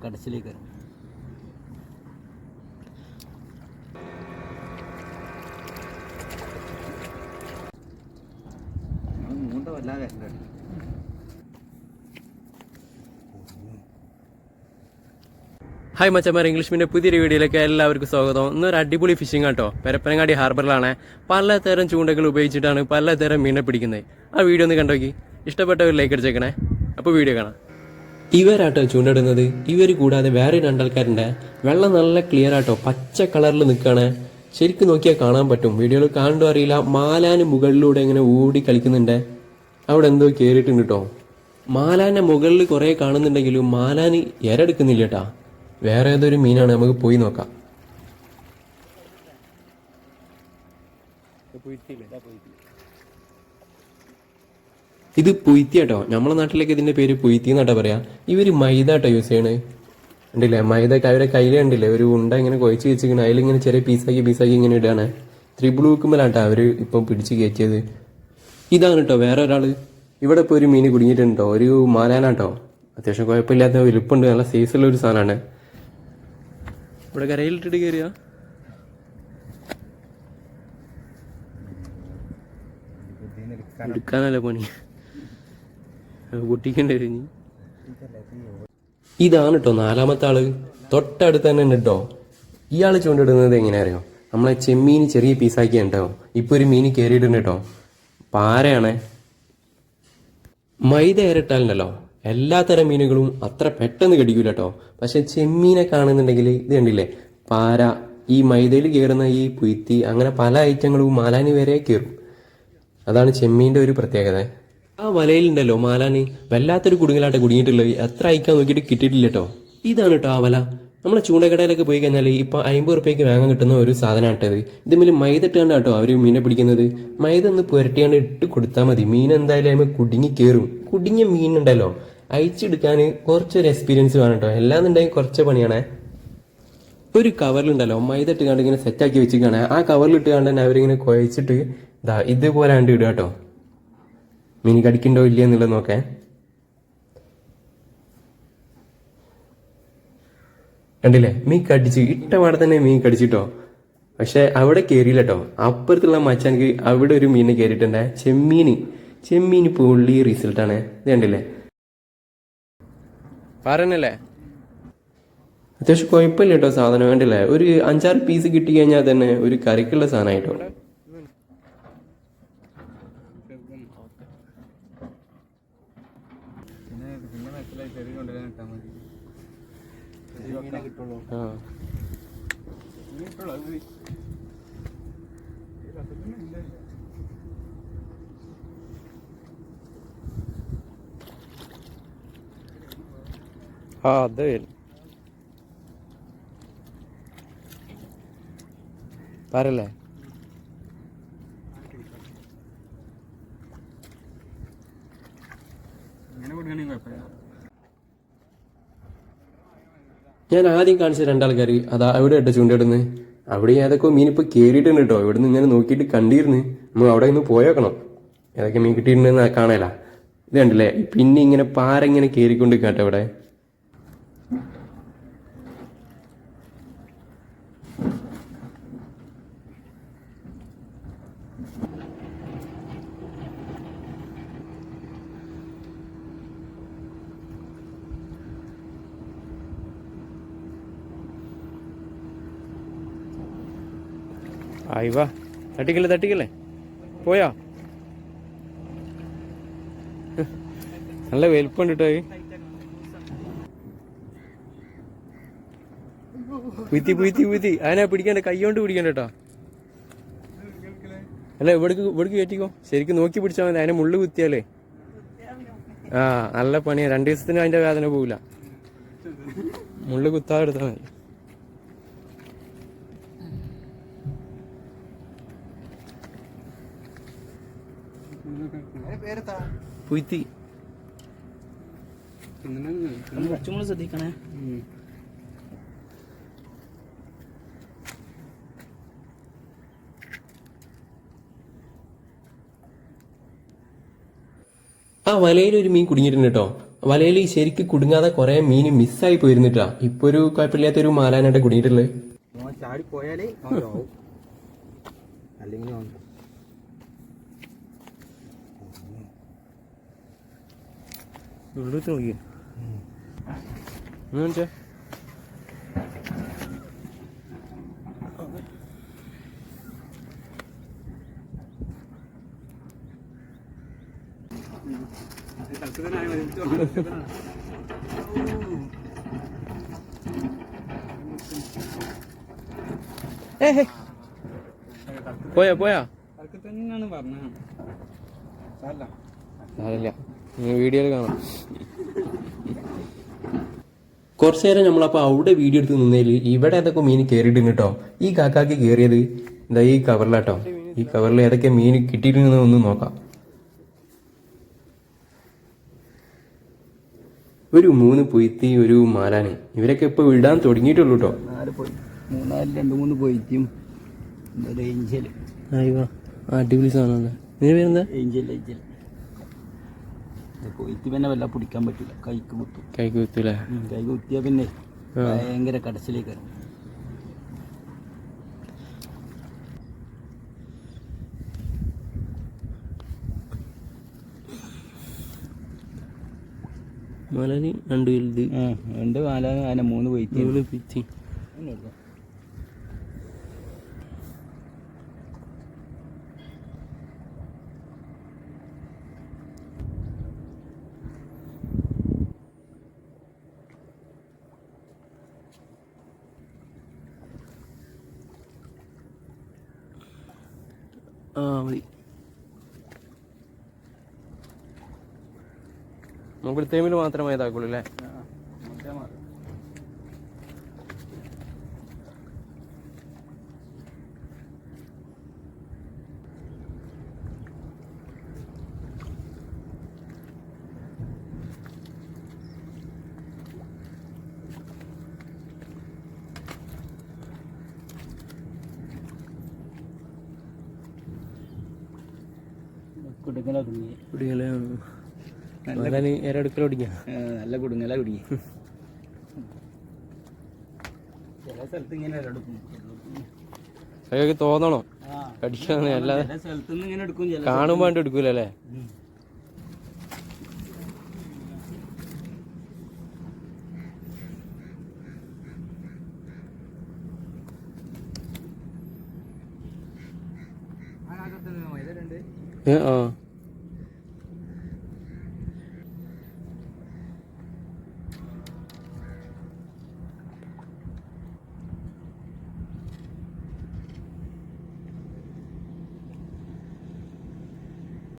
കടച്ചിലേക്ക്. Hi മച്ചന്മാർ, English മീൻ്റെ പുതിയൊരു വീഡിയോയിലേക്ക് എല്ലാവർക്കും സ്വാഗതം. ഇന്നൊരു അടിപൊളി ഫിഷിംഗ് കേട്ടോ. പരപ്പനങ്ങാടി ഹാർബറിലാണ്. പലതരം ചൂണ്ടകൾ ഉപയോഗിച്ചിട്ടാണ് പലതരം മീനെ പിടിക്കുന്നത്. ആ വീഡിയോ ഒന്ന് കണ്ടോക്കി. ഇഷ്ടപ്പെട്ട ഒരു ലൈക്ക് അടിച്ചേക്കണേ. അപ്പോൾ വീഡിയോ കാണാം. ഇവരാട്ടോ ചൂണ്ടിടുന്നത്. ഇവർ കൂടാതെ വേറെ രണ്ടാൾക്കാരുണ്ട്. വെള്ളം നല്ല ക്ലിയർ ആട്ടോ, പച്ച കളറിൽ നിൽക്കുകയാണ്. ശരിക്കും നോക്കിയാൽ കാണാൻ പറ്റും. വീഡിയോയിൽ കാണണ്ടോ അറിയില്ല. മാലാന് മുകളിലൂടെ ഇങ്ങനെ ഓടി കളിക്കുന്നുണ്ട്. അവിടെ എന്തോ കയറിയിട്ടുണ്ട് കേട്ടോ. മാലാൻ്റെ മുകളിൽ കുറേ കാണുന്നുണ്ടെങ്കിലും മാലാന് ഇരടുക്കുന്നില്ല കേട്ടാ. വേറെ ഏതൊരു മീനാണ്, നമുക്ക് പോയി നോക്കാം. ഇത് പുയ്ത്തി കേട്ടോ. നമ്മളെ നാട്ടിലേക്ക് ഇതിന്റെ പേര് പുയ്ത്തി എന്നാട്ടാ പറയാ. ഇവര് മൈദ കേട്ടോ യൂസ് ചെയ്യണേ. കണ്ടില്ലേ, മൈദ അവരുടെ കയ്യിൽ കണ്ടില്ലേ ഒരു ഉണ്ട ഇങ്ങനെ കുഴച്ച് വെച്ചിരിക്കണ. അതിലിങ്ങനെ ചെറിയ പീസാക്കി ഇങ്ങനെ ഇടാണ്. ത്രിബിൾ ഹൂക്കുമ്പോഴാട്ടോ അവര് ഇപ്പം പിടിച്ച് കയറ്റിയത്. ഇതാണ് കേട്ടോ വേറെ ഒരാള്. ഇവിടെ ഇപ്പോൾ ഒരു മീൻ കുടുങ്ങിയിട്ടുണ്ടോ, ഒരു മാലാനാട്ടോ. അത്യാവശ്യം കുഴപ്പമില്ലാത്ത വലുപ്പുണ്ട്, നല്ല സൈസുള്ള ഒരു സാധനമാണ്. ഇവിടെ കരയിലിട്ടിട്ട് കയറിയ എടുക്കാനല്ല പണി, പൊട്ടിക്കേണ്ടി വരും. ഇതാണ് കേട്ടോ നാലാമത്തെ ആള്. തൊട്ടടുത്ത് തന്നെ ഉണ്ട് കേട്ടോ. ഇയാൾ ചൂണ്ടിടുന്നത് എങ്ങനെയാ അറിയോ, നമ്മളെ ചെമ്മീൻ ചെറിയ പീസാക്കിയാണ് കേട്ടോ. ഇപ്പൊ ഒരു മീൻ കയറിയിട്ടുണ്ട് കേട്ടോ. പാരയാണേ. മൈദ ഏറിട്ടാലുണ്ടല്ലോ എല്ലാത്തരം മീനുകളും അത്ര പെട്ടെന്ന് കടിക്കൂല കേട്ടോ. പക്ഷെ ചെമ്മീനെ കാണുന്നുണ്ടെങ്കിൽ ഇത് കണ്ടില്ലേ, പാര, ഈ മൈദയിൽ കയറുന്ന ഈ പുയ്ത്തി, അങ്ങനെ പല ഐറ്റങ്ങളും മാലാനി വരെ കയറും. അതാണ് ചെമ്മീൻ്റെ ഒരു പ്രത്യേകത. ആ വലയിലുണ്ടല്ലോ മാലാനി വല്ലാത്തൊരു കുടുങ്ങലാട്ടെ കുടുങ്ങിയിട്ടുള്ളത്. എത്ര അയക്കാൻ നോക്കിയിട്ട് കിട്ടിയിട്ടില്ല കേട്ടോ. ഇതാണ് കേട്ടോ ആ വല. നമ്മളെ ചൂണ്ടക്കടയിലൊക്കെ പോയി കഴിഞ്ഞാൽ ഇപ്പം 50 റുപ്യക്ക് വാങ്ങാൻ കിട്ടുന്ന ഒരു സാധനമായിട്ടത്. ഇതിൽ മൈദ ഇട്ടാണ്ട് കേട്ടോ അവർ മീനെ പിടിക്കുന്നത്. മൈദ ഒന്ന് പുരട്ടിയാണ്ട് ഇട്ട് കൊടുത്താൽ മതി. മീൻ എന്തായാലും അതിന് കുടുങ്ങി കയറും. കുടുങ്ങിയ മീനുണ്ടല്ലോ അയച്ചെടുക്കാൻ കുറച്ചൊരു എക്സ്പീരിയൻസ് വേണം കേട്ടോ. എല്ലാന്നുണ്ടെങ്കിൽ കുറച്ച് പണിയാണേ. ഒരു കവറിലുണ്ടല്ലോ മൈദ ഇട്ടുകാണ്ട് ഇങ്ങനെ സെറ്റാക്കി വെച്ചിരിക്കുകയാണ്. ആ കവറിൽ ഇട്ടുകാണ്ട് തന്നെ അവരിങ്ങനെ കുഴച്ചിട്ട് ഇതാ ഇതുപോലെ കണ്ട് ഇടുക കേട്ടോ. മീൻ കടിക്കണ്ടോ ഇല്ല എന്നുള്ളത് നോക്കേ. കണ്ടില്ലേ, മീൻ കടിച്ച് ഇട്ട പാടെ തന്നെ മീൻ കടിച്ചിട്ടോ. പക്ഷെ അവിടെ കയറിയില്ല കേട്ടോ. അപ്പുറത്തുള്ള മച്ചാనికి അവിടെ ഒരു മീനിനെ കയറിയിട്ടുണ്ടേ. ചെമ്മീന് പൊള്ളി റിസൾട്ടാണ്. ഇത് കണ്ടില്ലേ, പറഞ്ഞല്ലേ അത്യാവശ്യം കുഴപ്പമില്ല കേട്ടോ സാധനം. കണ്ടില്ലേ, ഒരു 5-6 പീസ് കിട്ടി കഴിഞ്ഞാൽ തന്നെ ഒരു കറിക്കുള്ള സാധനമായിട്ടോ. അതെ പറയല്ലേ. ഞാൻ ആദ്യം കാണിച്ച രണ്ടാൾക്കാർ അതാ അവിടെ ഇട്ട ചൂണ്ടിടുന്നത്. അവിടെ ഏതൊക്കെ മീൻ ഇപ്പൊ കയറിയിട്ടുണ്ട് കേട്ടോ. ഇവിടെ നിന്ന് ഇങ്ങനെ നോക്കിയിട്ട് കണ്ടിരുന്നു. നമ്മൾ അവിടെ നിന്ന് പോയേക്കണം, ഏതൊക്കെ മീൻ കിട്ടിയിട്ടുണ്ടെന്ന് കാണാല. ഇത് കണ്ടില്ലേ, പിന്നെ ഇങ്ങനെ പാര ഇങ്ങനെ കയറിക്കൊണ്ട് കേട്ടോ ഇവിടെ. ആയിവാ, തട്ടിക്കല്ലേ പോയാ. നല്ല വലുപ്പുണ്ട് കേട്ടോ. പുയ്ത്തി അതിനെ പിടിക്കണ്ട, കൈ കൊണ്ട് പിടിക്കണ്ട കേട്ടോ. അല്ല ഇവിടേക്ക് കയറ്റിക്കോ. ശരിക്കും നോക്കി പിടിച്ചാൽ മതി. അതിനെ മുള്ളു കുത്തിയാലേ നല്ല പണിയാ. 2 ദിവസത്തിന് അതിന്റെ വേദന പോവില്ല. മുള്ളു കുത്താതെ എടുത്താൽ മതി. പുയ്ത്തി ശ്രദ്ധിക്കണേ. ആ വലയിൽ ഒരു മീൻ കുടുങ്ങിയിട്ടുണ്ട് കേട്ടോ. വലയിൽ ശരിക്ക് കുടുങ്ങാതെ കുറെ മീൻ മിസ്സായി പോയിരുന്നിട്ടാ. ഇപ്പൊ ഒരു കുഴപ്പമില്ലാത്തൊരു മാലാനായിട്ട് കുടുങ്ങിയിട്ടുള്ളത്. ചാടി പോയാലേ അല്ലെങ്കിൽ നോക്കിയ പോയാ പോയാ തന്നെയാണ് പറഞ്ഞത്. അതല്ല വീഡിയോയിൽ കാണാം. കുറച്ചു നേരം നമ്മളപ്പോൾ അവിടെ വീഡിയോ എടുത്ത് നിന്നതിൽ ഇവിടെ ഏതൊക്കെ മീൻ കയറിയിട്ടുണ്ട് കേട്ടോ. ഈ കാക്കാക്ക് കയറിയത് എന്താ ഈ കവറിലാട്ടോ. ഈ കവറിൽ ഏതൊക്കെ മീൻ കിട്ടിയിട്ടുണ്ടെന്ന് ഒന്ന് നോക്കാം. ഒരു 3 പൊയ്ത്തി, ഒരു മാലാന്. ഇവരൊക്കെ ഇപ്പൊ വിടാൻ തുടങ്ങിയിട്ടുള്ളൂ കേട്ടോ. 2-3 പൊയ്ത്തും ഏഞ്ചൽ. അടിപൊളി സാധനമാണ്. ഇതിന് പേരെന്താ? ഏഞ്ചൽ. കൊയ്ത്ത് പിന്നെ വല്ല പിടിക്കാൻ പറ്റില്ല, കൈക്ക് കുത്തൂലേ? കൈ കുത്തിയാ പിന്നെ ഭയങ്കര കടച്ചിലേക്ക്. മലന് 2 വലുത്, 2 മാലാന്, 3 പൊയ്ത്തി, 3 പിച്ചി. മതി. നമുക്ക് തേമിൽ മാത്രമേ ഇതാക്കുള്ളൂ അല്ലേ? നല്ല കുടുങ്ങല കുടുങ്ങി. ചില സ്ഥലത്ത് ഇങ്ങനെ തോന്നണോ കടിക്കാന്ന്? അല്ലാതെ സ്ഥലത്തുനിന്ന് ഇങ്ങനെ എടുക്കും, കാണുമ്പോ എടുക്കൂലല്ലേ? ആ